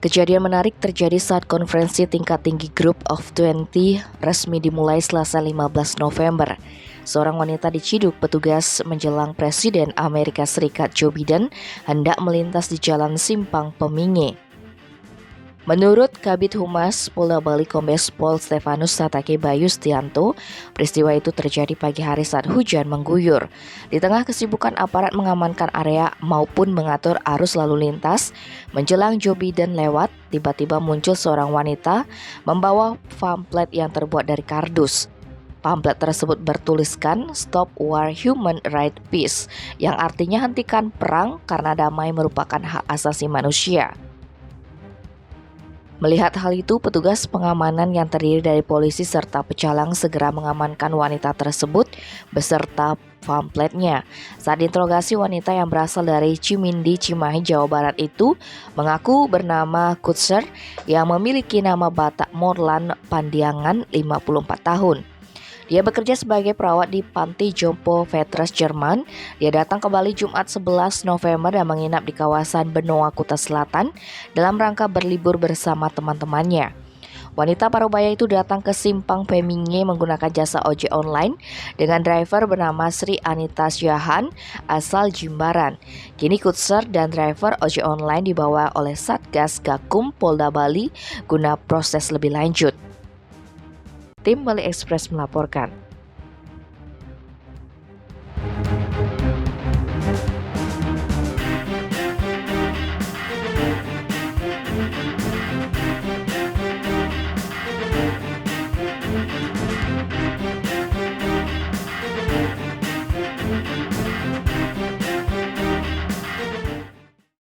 Kejadian menarik terjadi saat konferensi tingkat tinggi Group of 20 resmi dimulai Selasa 15 November. Seorang wanita diciduk petugas menjelang Presiden Amerika Serikat Joe Biden hendak melintas di Jalan Simpang Peminge. Menurut Kabid Humas Polda Bali Kombes Pol Stefanus Satake Bayu Stianto, peristiwa itu terjadi pagi hari saat hujan mengguyur. Di tengah kesibukan aparat mengamankan area maupun mengatur arus lalu lintas, menjelang Joe Biden lewat, tiba-tiba muncul seorang wanita membawa pamflet yang terbuat dari kardus. Pamflet tersebut bertuliskan Stop War Human Right Peace, yang artinya hentikan perang karena damai merupakan hak asasi manusia. Melihat hal itu, petugas pengamanan yang terdiri dari polisi serta pecalang segera mengamankan wanita tersebut beserta pamfletnya. Saat diinterogasi, wanita yang berasal dari Cimindi, Cimahi, Jawa Barat itu mengaku bernama Kutser yang memiliki nama Batak Morlan Pandiangan 54 tahun. Dia bekerja sebagai perawat di Panti Jompo Veterans Jerman. Dia datang ke Bali Jumat 11 November dan menginap di kawasan Benoa Kuta Selatan dalam rangka berlibur bersama teman-temannya. Wanita parubaya itu datang ke Simpang Peminge menggunakan jasa ojek online dengan driver bernama Sri Anita Syahan asal Jimbaran. Kini Kutser dan driver ojek online dibawa oleh Satgas Gakum Polda Bali guna proses lebih lanjut. Tim Bali Express melaporkan.